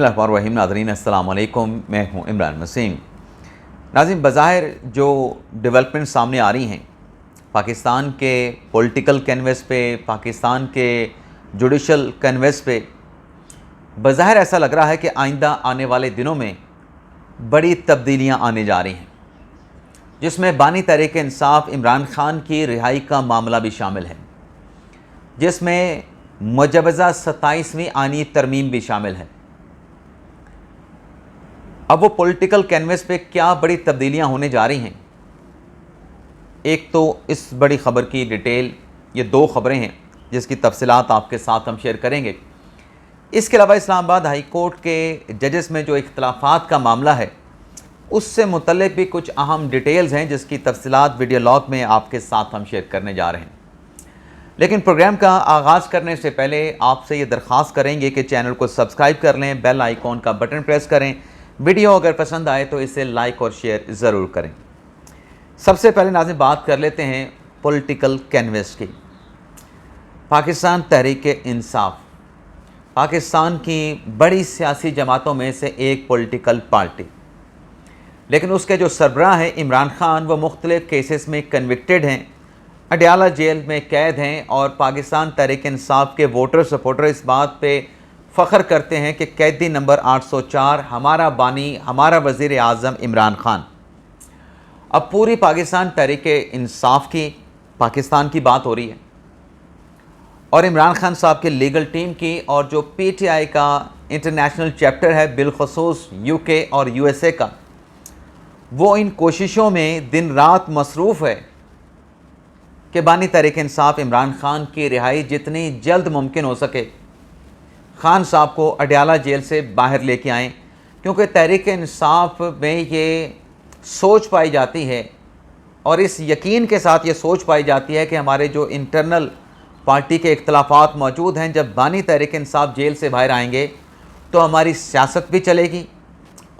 रहीम नाज़रीन अस्सलाम वालेकुम, मैं हूँ इमरान वसीम। नाज़रीन, बज़ाहिर जो डेवलपमेंट सामने आ रही हैं पाकिस्तान के पॉलिटिकल कैनवस पे, पाकिस्तान के जुडिशल कैनवस पे, बज़ाहिर ऐसा लग रहा है कि आइंदा आने वाले दिनों में बड़ी तब्दीलियाँ आने जा रही हैं, जिसमें बानी तहरीक इंसाफ इमरान खान की रिहाई का मामला भी शामिल है, जिसमें मुजवज़ा 27वीं आईनी तरमीम भी शामिल है। अब वो पॉलिटिकल कैनवस पे क्या बड़ी तब्दीलियां होने जा रही हैं, एक तो इस बड़ी ख़बर की डिटेल, ये दो ख़बरें हैं जिसकी तफसीलात आपके साथ हम शेयर करेंगे। इसके अलावा इस्लामाबाद हाई कोर्ट के जजेस में जो इख्तलाफात का मामला है उससे मुतल्लिक़ भी कुछ अहम डिटेल्स हैं जिसकी तफसीलात वीडियो लॉग में आपके साथ हम शेयर करने जा रहे हैं। लेकिन प्रोग्राम का आगाज़ करने से पहले आपसे ये दरख्वास्त करेंगे कि चैनल को सब्सक्राइब कर लें, बेल आइकॉन का बटन प्रेस करें, वीडियो अगर पसंद आए तो इसे लाइक और शेयर ज़रूर करें। सबसे पहले नाज़रीन बात कर लेते हैं पॉलिटिकल कैनवस की। पाकिस्तान तहरीक इंसाफ पाकिस्तान की बड़ी सियासी जमातों में से एक पॉलिटिकल पार्टी, लेकिन उसके जो सरबराह हैं इमरान खान, वो मुख्तलिफ़ केसेस में कन्विक्टेड हैं, अडयाला जेल में कैद हैं और पाकिस्तान तहरीक इंसाफ के वोटर सपोर्टर इस बात पे फ़ख्र करते हैं कि कैदी नंबर 804 हमारा बानी, हमारा वज़ीर आज़म इमरान खान। अब पूरी पाकिस्तान तहरीक इंसाफ की, पाकिस्तान की बात हो रही है और इमरान खान साहब की लीगल टीम की, और जो पीटीआई का इंटरनेशनल चैप्टर है बिलखसूस यूके और यूएसए का, वो इन कोशिशों में दिन रात मसरूफ़ है कि बानी तहरीक इंसाफ इमरान खान की रिहाई जितनी जल्द मुमकिन हो सके खान साहब को अडयाला जेल से बाहर लेके आएँ, क्योंकि तहरीक इंसाफ में ये सोच पाई जाती है और इस यकीन के साथ ये सोच पाई जाती है कि हमारे जो इंटरनल पार्टी के इख्तलाफात मौजूद हैं, जब बानी तहरीक इंसाफ जेल से बाहर आएंगे तो हमारी सियासत भी चलेगी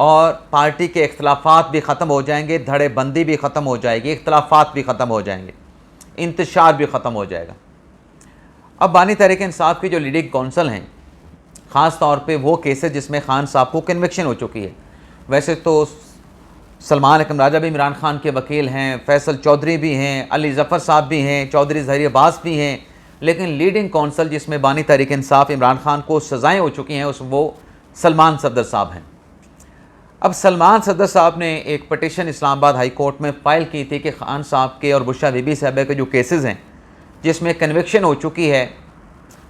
और पार्टी के इख्तलाफात भी ख़त्म हो जाएंगे, धड़ेबंदी भी ख़त्म हो जाएगी, इख्तलाफात भी ख़त्म हो जाएंगे, इंतशार भी ख़त्म हो जाएगा। अब बानी तहरीक इंसाफ की जो लीडिंग कौंसल हैं, ख़ास तौर पे वो केसेस जिसमें खान साहब को कन्विक्शन हो चुकी है, वैसे तो सलमान अकरम राजा भी इमरान खान के वकील हैं, फैसल चौधरी भी हैं, अली ज़फ़र साहब भी हैं, चौधरी ज़हरी अब्बास भी हैं, लेकिन लीडिंग कौंसल जिसमें बानी तहरीक इंसाफ इमरान खान को सज़ाएँ हो चुकी हैं वो सलमान सफदर साहब हैं। अब सलमान सफदर साहब ने एक पटिशन इस्लामाबाद हाई कोर्ट में फ़ाइल की थी कि खान साहब के और बुशरा बीबी साहबा के जो केसेस हैं जिसमें कन्विक्शन हो चुकी है,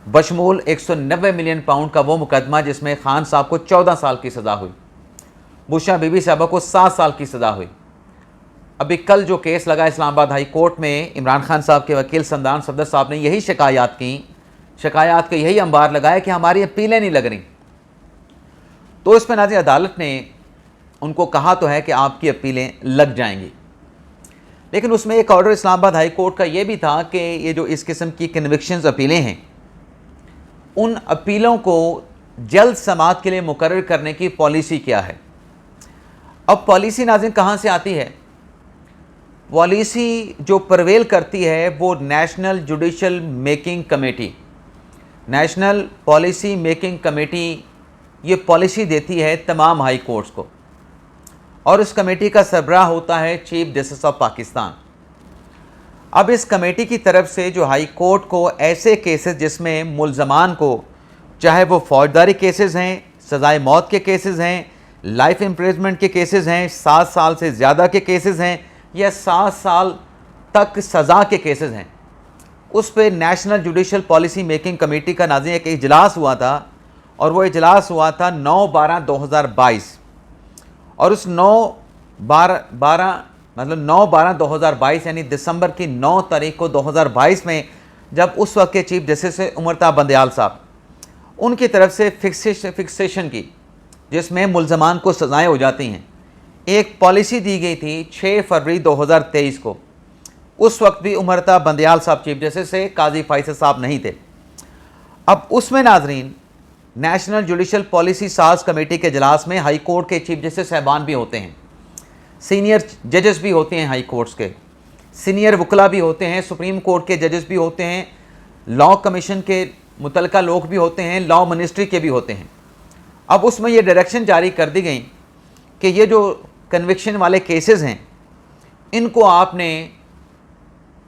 बशमूल 190 मिलियन पाउंड का वो मुकदमा जिसमें खान साहब को 14 साल की सज़ा हुई, बुशरा बीबी साहबा को 7 साल की सज़ा हुई। अभी कल जो केस लगा इस्लामाबाद हाई कोर्ट में, इमरान खान साहब के वकील सलमान सफदर साहब ने यही शिकायत के यही अंबार लगाया कि हमारी अपीलें नहीं लग रही। तो इस पर नाज़रीन अदालत ने उनको कहा तो है कि आपकी अपीलें लग जाएंगी, लेकिन उसमें एक ऑर्डर इस्लामाबाद हाई कोर्ट का ये भी था कि ये जो इस किस्म की कन्विक्शंस अपीलें हैं, उन अपीलों को जल्द समाअत के लिए मुकर्रर करने की पॉलिसी क्या है। अब पॉलिसी नाज़रीन कहाँ से आती है? पॉलिसी जो प्रवेल करती है वो national judicial making committee, national policy making committee ये पॉलिसी देती है तमाम हाई कोर्ट्स को, और इस कमेटी का सरबराह होता है चीफ जस्टिस ऑफ पाकिस्तान। अब इस कमेटी की तरफ से जो हाई कोर्ट को ऐसे केसेस जिसमें मुल्ज़मान को, चाहे वो फौजदारी केसेस हैं, सज़ाए मौत के केसेस हैं, लाइफ इम्प्रिजनमेंट के केसेस हैं, 7 साल से ज़्यादा के केसेस हैं या 7 साल तक सज़ा के केसेस हैं, उस पर national judicial policy making committee का नाज़रीन एक इजलास हुआ था, और वो इजलास हुआ था 9/12/2022, और उस 9/12/2022 यानी दिसंबर की 9 तारीख को 2022 में जब उस वक्त के चीफ जस्टिस उमरता बंदयाल साहब, उनकी तरफ से फिक्सेशन की जिसमें मुल्ज़मान को सज़ाएँ हो जाती हैं, एक पॉलिसी दी गई थी 6 फरवरी 2023 को। उस वक्त भी उमरता बंदयाल साहब चीफ जस्टिस से, काजी फैसल साहब नहीं थे। अब उसमें नाजरीन नेशनल जुडिशल पॉलिसी साज कमेटी के इजलास में हाई कोर्ट के चीफ जस्टिस साहबान भी होते हैं, सीनियर जजेस भी होते हैं, हाई कोर्ट्स के सीनियर वकला भी होते हैं, सुप्रीम कोर्ट के जजेस भी होते हैं, लॉ कमीशन के मुतलका लोग भी होते हैं, लॉ मिनिस्ट्री के भी होते हैं। अब उसमें ये डायरेक्शन जारी कर दी गई कि ये जो कन्विक्शन वाले केसेस हैं इनको आपने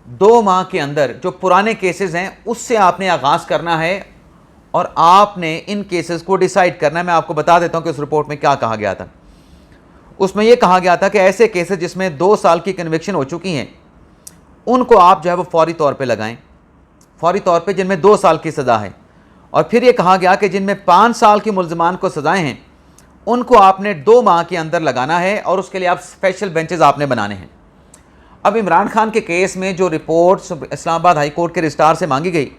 2 माह के अंदर, जो पुराने केसेस हैं उससे आपने आगाज़ करना है और आपने इन केसेस को डिसाइड करना है। मैं आपको बता देता हूं कि उस रिपोर्ट में क्या कहा गया था। उसमें यह कहा गया था कि ऐसे केसेस जिसमें 2 साल की कन्विक्शन हो चुकी हैं उनको आप जो है वो फौरी तौर पे लगाएं, फौरी तौर पे जिनमें 2 साल की सज़ा है। और फिर ये कहा गया कि जिनमें 5 साल की मुल्ज़मान को सज़ाएँ हैं उनको आपने 2 माह के अंदर लगाना है और उसके लिए आप स्पेशल बेंचेस आपने बनाने हैं। अब इमरान खान के केस में जो रिपोर्ट्स इस्लामाबाद हाई कोर्ट के रजिस्ट्रार से मांगी गई,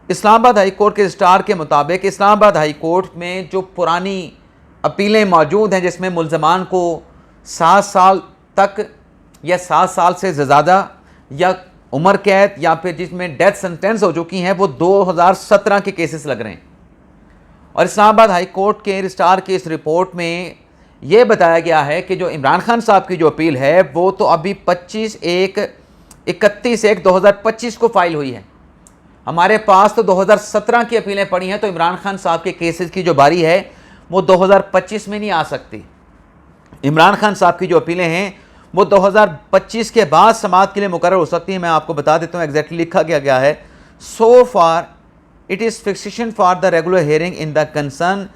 इस्लामाबाद हाई कोर्ट के रजिस्ट्रार के मुताबिक इस्लामाबाद हाई कोर्ट में जो पुरानी अपीलें मौजूद हैं जिसमें मुल्ज़मान को 7 साल तक या 7 साल से ज़्यादा या उम्र कैद या फिर जिसमें डेथ सेंटेंस हो चुकी हैं वो 2017 के केसेस लग रहे हैं। और इस्लामाबाद हाई कोर्ट के रजिस्ट्रार की इस रिपोर्ट में ये बताया गया है कि जो इमरान खान साहब की जो अपील है वो तो अभी 31/1/2025 को फाइल हुई है। हमारे पास तो 2017 की अपीलें पड़ी हैं, तो इमरान खान साहब के केसेस की जो बारी है वो 2025 में नहीं आ सकती। इमरान खान साहब की जो अपीलें हैं वो 2025 के बाद समाअत के लिए मुकर्रर हो सकती है। मैं आपको बता देता हूँ एग्जैक्टली लिखा गया है, so far it is fixation for the regular hearing in the concern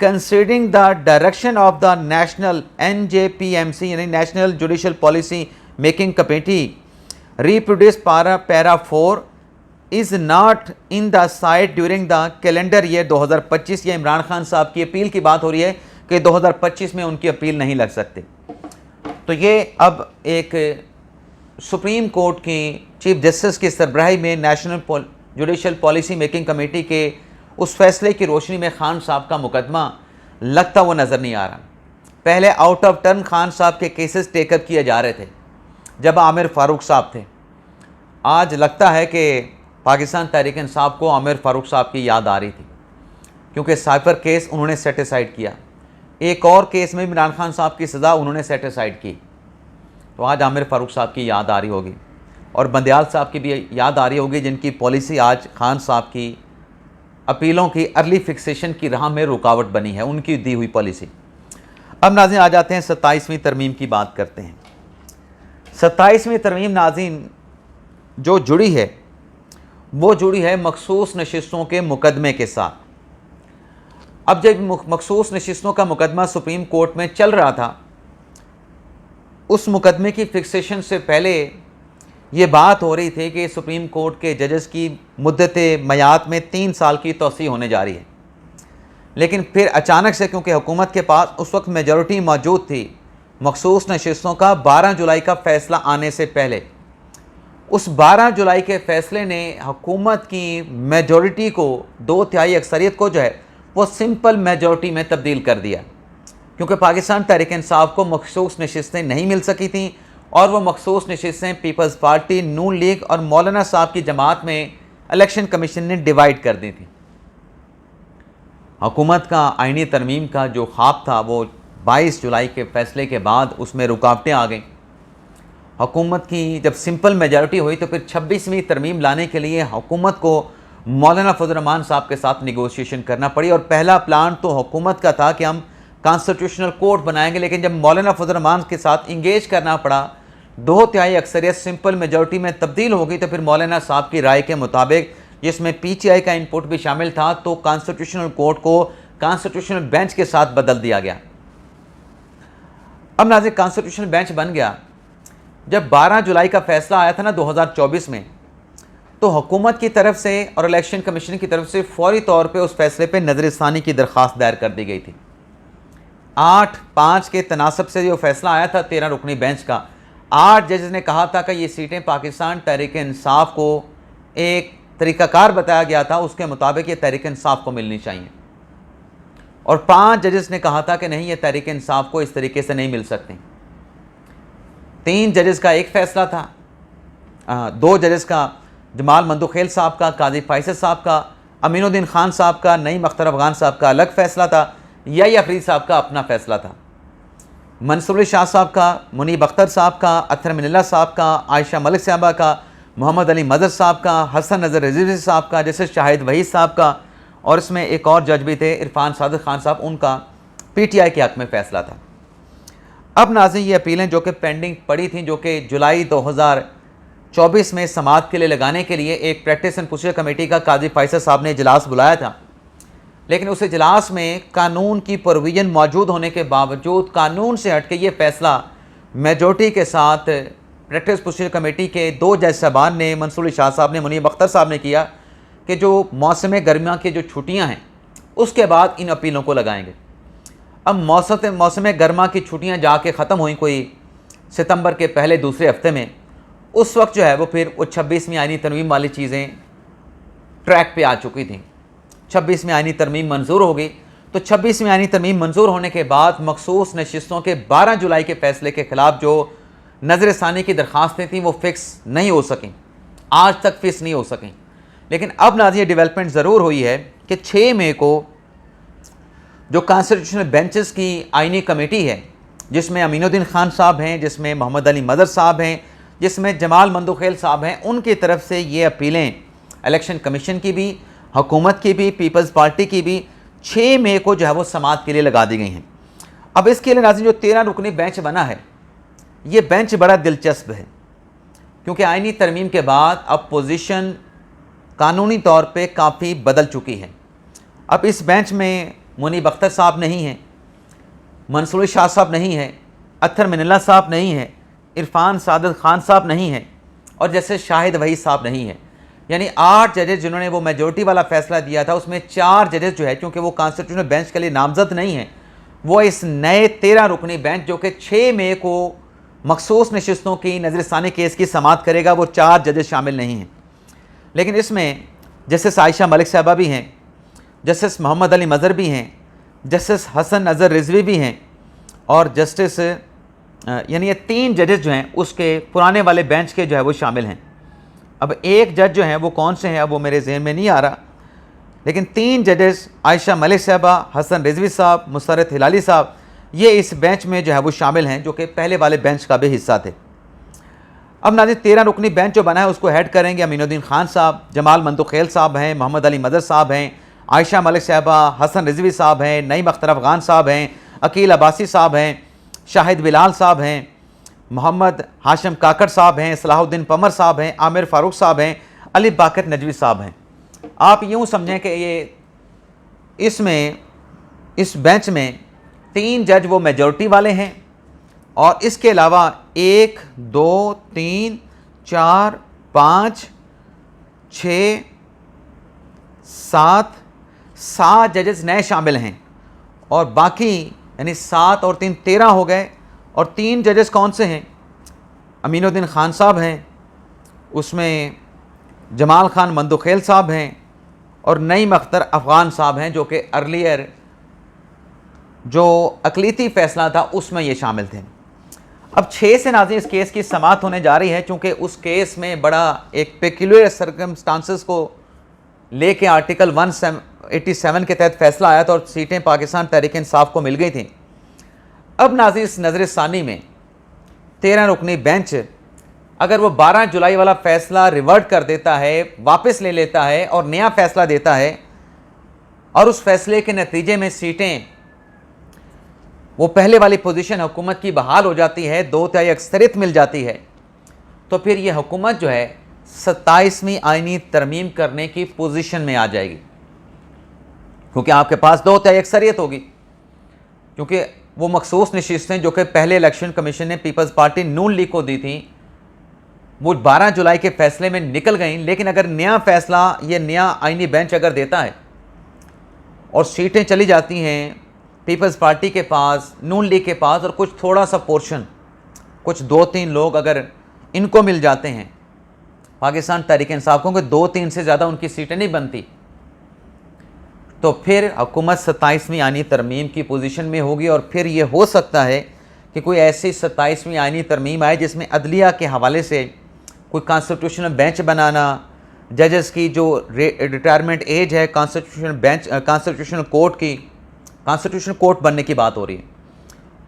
considering the direction of the national NJPMC यानी national judicial policy making committee reproduced para 4 is not in the site during the calendar year 2025। ये इमरान खान साहब की appeal की बात हो रही है कि 2025 में उनकी अपील नहीं लग सकती। तो ये अब एक सुप्रीम कोर्ट की चीफ जस्टिस की सरबराही में national judicial policy making committee के उस फैसले की रोशनी में खान साहब का मुकदमा लगता वो नज़र नहीं आ रहा। पहले आउट ऑफ टर्न खान साहब के केसेस टेकअप किए जा रहे थे जब आमिर फ़ारूक साहब थे। आज लगता है कि पाकिस्तान तहरीक इंसाफ को आमिर फ़ारूक साहब की याद आ रही थी, क्योंकि साइफर केस उन्होंने सेटिसाइड किया, एक और केस में इमरान खान साहब की सज़ा उन्होंने सेटिसाइड की। तो आज आमिर फ़ारूक साहब की याद आ रही होगी और बंदयाल साहब की भी याद आ रही होगी, जिनकी पॉलिसी आज खान साहब की अपीलों की अर्ली फिक्सेशन की राह में रुकावट बनी है, उनकी दी हुई पॉलिसी। अब नाज़रीन आ जाते हैं 27वीं तरमीम की बात करते हैं। 27वीं तरमीम नाज़रीन जो जुड़ी है वो जुड़ी है मखसूस नशिस्तों के मुकदमे के साथ। अब जब मखसूस नशिस्तों का मुकदमा सुप्रीम कोर्ट में चल रहा था, उस मुकदमे की फिक्सेशन से पहले ये बात हो रही थी कि सुप्रीम कोर्ट के जजेस की मुद्दत मयात में 3 साल की तोसी होने जा रही है। लेकिन फिर अचानक से, क्योंकि हुकूमत के पास उस वक्त मेजॉरिटी मौजूद थी, मखसूस नशिस्तों का 12 जुलाई का फ़ैसला आने से पहले उस 12 जुलाई के फ़ैसले ने हुकूमत की मेजॉरिटी को, 2/3 अक्सरियत को जो है वो सिंपल मेजॉरिटी में तब्दील कर दिया, क्योंकि पाकिस्तान तहरीक इंसाफ को मखसूस नशिस्तें नहीं मिल सकी थीं और वो मखसूस नशिस्तें पीपल्स पार्टी, नून लीग और मौलाना साहब की जमात में इलेक्शन कमीशन ने डिवाइड कर दी थी। हुकूमत का आईनी तरमीम का जो ख्वाब था वो 22 जुलाई के फ़ैसले के बाद उसमें रुकावटें आ गईं। हुकूमत की जब सिंपल मेजॉरिटी हुई तो फिर 26वीं तरमीम लाने के लिए हुकूमत को मौलाना फजल रहमान साहब के साथ निगोशिएशन करना पड़ी। और पहला प्लान तो हुकूमत का था कि हम कॉन्स्टिट्यूशनल कोर्ट बनाएंगे, लेकिन जब मौलाना फजल रहमान के साथ इंगेज करना पड़ा, 2/3 अक्सरियत सिंपल मेजॉरिटी में तब्दील हो गई, तो फिर मौलाना साहब की राय के मुताबिक, जिसमें PTI का इनपुट भी शामिल था, तो कॉन्स्टिट्यूशनल कोर्ट को कॉन्स्टिट्यूशनल बेंच के साथ बदल दिया गया। अब नाज़रीन कॉन्स्टिट्यूशनल बेंच बन गया। जब 12 जुलाई का फैसला आया था ना 2024 में, तो हुकूमत की तरफ से और इलेक्शन कमीशन की तरफ से फौरी तौर पे उस फैसले पे नज़रसानी की दरख्वास्त दायर कर दी गई थी। 8-5 के तनासब से जो फैसला आया था 13 रुकनी बेंच का, 8 जजेस ने कहा था कि ये सीटें पाकिस्तान तहरीक इंसाफ को एक तरीक़ाकार बताया गया था, उसके मुताबिक ये तहरीक इंसाफ को मिलनी चाहिए, और 5 जजेस ने कहा था कि नहीं, ये तहरीक इंसाफ को इस तरीके से नहीं मिल सकती। 3 जजेस का एक फ़ैसला था, 2 जजेस का, जमाल मंदुखेल साहब का, काजी फैसल साहब का, अमीनुद्दीन खान साहब का, नईम अख्तर अफगान साहब का अलग फ़ैसला था, या फरीद साहब का अपना फ़ैसला था, मंसूर अली शाह साहब का, मुनीब अख्तर साहब का, अतर मिनल्ला साहब का, आयशा मलिक साहबा का, मोहम्मद अली मदद साहब का, हसन नज़र रज़ीज़ी साहब का, जैसे शाहिद वहीद साहब का, और इसमें एक और जज भी थे इरफान सादिक खान साहब, उनका PTI के हक़ में फ़ैसला था। अब नाज़रीन ये अपीलें जो कि पेंडिंग पड़ी थी, जो कि जुलाई 2024 में समाअत के लिए लगाने के लिए एक प्रैक्टिस एंड प्रोसीजर कमेटी का काजी फैसल साहब ने इजलास बुलाया था, लेकिन उस इजलास में कानून की प्रोविज़न मौजूद होने के बावजूद कानून से हट के ये फ़ैसला मेजॉरिटी के साथ प्रैक्टिस प्रोसीजर कमेटी के 2 जज साहबान ने, मंसूर अली शाह साहब ने, मुनीब अख्तर साहब ने किया कि जो मौसम गर्मा की जो छुट्टियाँ हैं उसके बाद इन अपीलों को लगाएंगे। अब मौसम गर्मा की छुट्टियां जाके ख़त्म हुई कोई सितंबर के पहले दूसरे हफ्ते में, उस वक्त जो है वो फिर वो 26वीं आईनी तरमीम वाली चीज़ें ट्रैक पे आ चुकी थी। 26वीं आईनी तरमीम मंजूर हो गई, तो 26वीं आईनी तरमीम मंजूर होने के बाद मखसूस नशिस्तों के 12 जुलाई के फ़ैसले के ख़िलाफ़ जो नज़र सानी की दरख्वास्तें थीं वो फ़िक्स नहीं हो सकें, आज तक फ़िक्स नहीं हो सकें। लेकिन अब नाज़रीन डेवलपमेंट ज़रूर हुई है कि 6 मई को जो कॉन्स्टिट्यूशनल बेंचेस की आईनी कमेटी है, जिसमें अमीनुद्दीन खान साहब हैं, जिसमें मोहम्मद अली मदर साहब हैं, जिसमें जमाल मंदुखेल साहब हैं, उनकी तरफ से ये अपीलें इलेक्शन कमीशन की भी, हुकूमत की भी, पीपल्स पार्टी की भी 6 मई को जो है वो समाअत के लिए लगा दी गई हैं। अब इसके लिए नाज़रीन जो 13 रुकनी बेंच बना है, ये बेंच बड़ा दिलचस्प है, क्योंकि आईनी तरमीम के बाद अब पोजीशन कानूनी तौर पे काफ़ी बदल चुकी है। अब इस बेंच में मुनीब अख्तर साहब नहीं हैं, मंसूर शाह साहब नहीं हैं, अत्तर मिनल्ला साहब नहीं हैं, इरफान सादिक खान साहब नहीं हैं, और जैसे शाहिद वहीद साहब नहीं हैं। यानी 8 जजेस जिन्होंने वो मेजॉरिटी वाला फ़ैसला दिया था, उसमें 4 जजेस जो है, क्योंकि वो कॉन्स्टिट्यूशनल बेंच के लिए नामजद नहीं हैं, वो इस नए 13 रुकनी बेंच जो कि 6 मई को मखसूस नशिस्तों की नज़रसानी केस की समाअत करेगा, वो 4 जजेस शामिल नहीं हैं। लेकिन इसमें जस्टिस आयशा मलिक साहबा भी हैं, जस्टिस मोहम्मद अली मज़हर भी हैं, जस्टिस हसन नज़र रिजवी भी हैं, और जस्टिस यानी ये 3 जजेस जो हैं उसके पुराने वाले बेंच के जो है वो शामिल हैं। अब एक जज जो हैं वो कौन से हैं अब वो मेरे जहन में नहीं आ रहा, लेकिन 3 जजेस आयशा मलिक साहबा, हसन रिजवी साहब, मुसर्रत हिलाली साहब, ये इस बेंच में जो है वो शामिल हैं, जो कि पहले वाले बेंच का भी हिस्सा थे। अब नाज़रीन 13 रुकनी बेंच जो बना है उसको हेड करेंगे अमीनुद्दीन खान साहब, जमाल मंदुखेल साहब हैं, मोहम्मद अली मदर साहब हैं, आयशा मलिक साहबा, हसन रिजवी साहब हैं, नईम अख्तर अफ़गान साहब हैं, अकील अब्बासी साहब हैं, शाहिद बिलाल साहब हैं, मोहम्मद हाशिम काकड़ साहब हैं, सलाहुद्दीन पमर साहब हैं, आमिर फ़ारूक साहब हैं, अली बाकर नजवी साहब हैं। आप यूँ समझें कि ये इस बेंच में 3 जज वो मेजॉरिटी वाले हैं, और इसके अलावा 1 2 3 4 5 6 7 जजेस नए शामिल हैं, और बाकी यानी 7 और 3 13 हो गए। और 3 जजेस कौन से हैं? अमीनुद्दीन खान साहब हैं, उसमें जमाल खान मंदुखेल साहब हैं, और नईम अख्तर अफ़गान साहब हैं, जो कि अर्लियर जो अक़लीती फ़ैसला था उसमें ये शामिल थे। अब 6 से नाज़रीन इस केस की समाअत होने जा रही है, चूँकि उस केस में बड़ा एक पेक्यूलियर सर्कमस्टांसेस को लेके आर्टिकल 187 के तहत फ़ैसला आया था और सीटें पाकिस्तान तहरीक इंसाफ को मिल गई थी। अब नाज़रीन इस नज़र सानी में 13 रुकनी बेंच अगर वो 12 जुलाई वाला फ़ैसला रिवर्ट कर देता है, वापस ले लेता है और नया फ़ैसला देता है, और उस फैसले के नतीजे में सीटें वो पहले वाली पोजीशन हुकूमत की बहाल हो जाती है, 2/3 अक्सरियत मिल जाती है, तो फिर ये हुकूमत जो है 27वीं आईनी तरमीम करने की पोजीशन में आ जाएगी, क्योंकि आपके पास 2/3 अक्सरियत होगी। क्योंकि वो मखसूस नशिस्तें जो कि पहले इलेक्शन कमीशन ने पीपल्स पार्टी नून लीग को दी थी, वो 12 जुलाई के फैसले में निकल गई। लेकिन अगर नया फैसला ये नया आईनी बेंच अगर देता है और सीटें चली जाती हैं पीपल्स पार्टी के पास, नून लीग के पास, और कुछ थोड़ा सा पोर्शन, कुछ 2-3 लोग अगर इनको मिल जाते हैं, पाकिस्तान तहरीक इंसाफ को 2-3 से ज़्यादा उनकी सीटें नहीं बनती, तो फिर हुकूमत 27वीं आईनी तरमीम की पोजीशन में होगी। और फिर ये हो सकता है कि कोई ऐसी 27वीं आईनी तरमीम आए जिसमें अदलिया के हवाले से कोई कॉन्स्टिट्यूशनल बेंच बनाना, जजेस की जो रिटायरमेंट एज है कॉन्स्टिट्यूशनल कोर्ट की, कॉन्स्टिट्यूशनल कोर्ट बनने की बात हो रही है,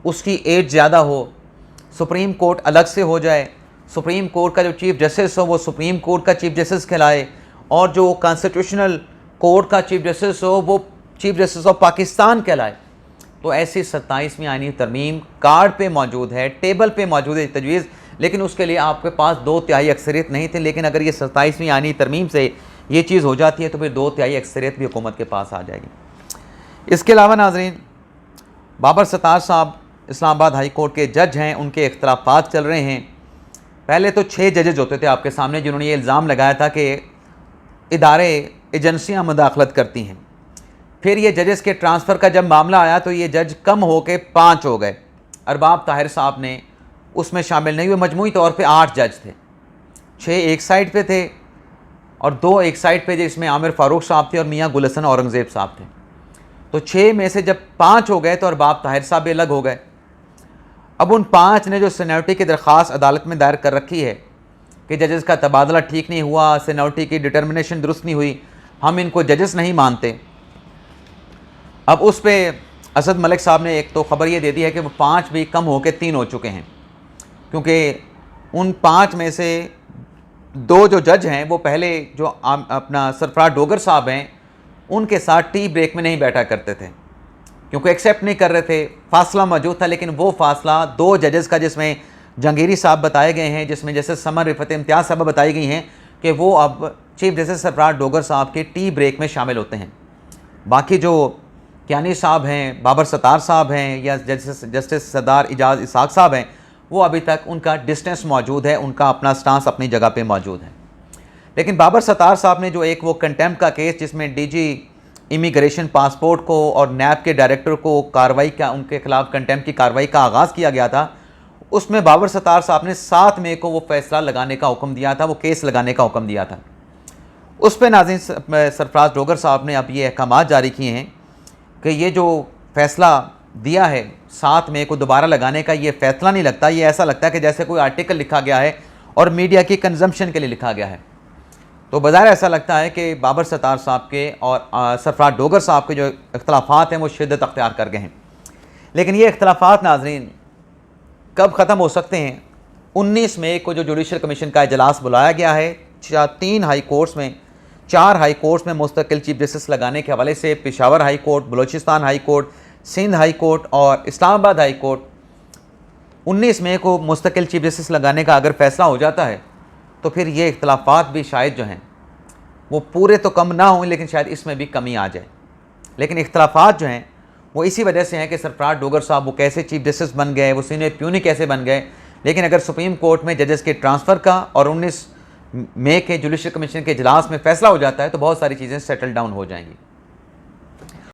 उसकी एज ज़्यादा हो, सुप्रीम कोर्ट अलग से हो जाए, सुप्रीम कोर्ट का जो चीफ जस्टिस हो वो सुप्रीम कोर्ट का चीफ जस्टिस कहलाए, और जो कॉन्स्टिट्यूशनल कोर्ट का चीफ जस्टिस हो वो चीफ जस्टिस ऑफ पाकिस्तान कहलाए। तो ऐसी 27वीं आईनी तरमीम कार्ड पे मौजूद है, टेबल पे मौजूद है तजवीज़, लेकिन उसके लिए आपके पास 2/3 अक्सरियत नहीं थे। लेकिन अगर ये 27वीं आईनी तरमीम से ये चीज़ हो जाती है तो फिर 2/3 अक्सरियत भी हुकूमत के पास आ जाएगी। इसके अलावा नाज़रीन, बाबर सत्तार साहब इस्लामाबाद हाई कोर्ट के जज हैं, उनके इख्तलाफात चल रहे हैं। पहले तो 6 जजेज होते थे आपके सामने जिन्होंने ये इल्ज़ाम लगाया था कि इदारे एजेंसियाँ मुदाखलत करती हैं। फिर ये जजेस के ट्रांसफ़र का जब मामला आया तो ये जज कम हो के 5 हो गए। अरबाब ताहिर साहब ने उसमें शामिल नहीं हुए, मजमूई तौर पे 8 जज थे। 6 एक साइड पे थे और 2 एक साइड पे जिसमें आमिर फ़ारूक साहब थे और मियाँ गुल हसन औरंगज़ेब साहब थे। तो 6 में से जब 5 हो गए तो अरबाब ताहिर साहब भी अलग हो गए। अब उन 5 ने जो सीनियरिटी की दरख्वास्त अदालत में दायर कर रखी है कि जजेस का तबादला ठीक नहीं हुआ, सीनियरिटी की डिटर्मिनेशन दुरुस्त नहीं हुई, हम इनको जजेस नहीं मानते। अब उस पर असद मलिक साहब ने एक तो ख़बर ये दे दी है कि वो 5 भी कम हो के 3 हो चुके हैं, क्योंकि उन 5 में से 2 जो जज हैं वो पहले जो अपना सरफराज डोगर साहब हैं उनके साथ टी ब्रेक में नहीं बैठा करते थे, क्योंकि एक्सेप्ट नहीं कर रहे थे। फासला मौजूद था, लेकिन वो फासला 2 जजेस का, जिसमें जहांगीरी साहब बताए गए हैं, जिसमें जैसे समर रिफत इम्तियाज़ साहब बताई गई हैं कि वो अब चीफ जस्टिस सरफराज डोगर साहब के टी ब्रेक में शामिल होते हैं। बाकी जो कियानी साहब हैं, बाबर सत्तार साहब हैं या जस्टिस सरदार इजाज़ इसाक साहब हैं, वो अभी तक उनका डिस्टेंस मौजूद है, उनका अपना स्टांस अपनी जगह पे मौजूद है। लेकिन बाबर सत्तार साहब ने जो एक वो कंटेम्प्ट का केस जिसमें डीजी इमिग्रेशन पासपोर्ट को और नैब के डायरेक्टर को कार्रवाई का, उनके खिलाफ कंटेम्प्ट की कार्रवाई का आगाज़ किया गया था, उसमें बाबर सत्तार साहब ने 7 मई को वो फैसला लगाने का हुक्म दिया था, वो केस लगाने का हुक्म दिया था। उस पर नाज़रीन सरफराज डोगर साहब ने अब ये अहकाम जारी किए हैं कि ये जो फ़ैसला दिया है 7 मई को दोबारा लगाने का, ये फ़ैसला नहीं लगता, ये ऐसा लगता है कि जैसे कोई आर्टिकल लिखा गया है और मीडिया की कंजम्पशन के लिए लिखा गया है। तो बज़ाहिर ऐसा लगता है कि बाबर सत्तार साहब के और सरफराज डोगर साहब के जो इख्तलाफात हैं वो शिद्दत अख्तियार कर गए हैं। लेकिन ये इख्तलाफात नाज़रीन कब ख़त्म हो सकते हैं? 19 मई को जो जुडिशल कमीशन का इजलास बुलाया गया है, 3 हाई कोर्ट्स में, 4 हाई कोर्ट्स में मुस्तकिल चीफ जस्टिस लगाने के हवाले से Peshawar high court, Balochistan high court, Sindh high court और इस्लामाबाद हाई कोर्ट, 19 मई को मुस्तकिल चीफ जस्टिस लगाने का अगर फ़ैसला हो जाता है तो फिर ये इख्तलाफात भी शायद जो हैं वो पूरे तो कम ना हों, लेकिन शायद इसमें भी कमी आ जाए। लेकिन इख्तलाफात जो हैं वो इसी वजह से हैं कि सरफराज डोगर साहब वो कैसे चीफ जस्टिस बन गए, वो सीनियर प्यूनी कैसे बन गए। लेकिन अगर सुप्रीम कोर्ट में जजेस के ट्रांसफ़र का और 19 मई के जुडिशल कमीशन के इजलास में फ़ैसला हो जाता है तो बहुत सारी चीज़ें सेटल डाउन हो जाएंगी।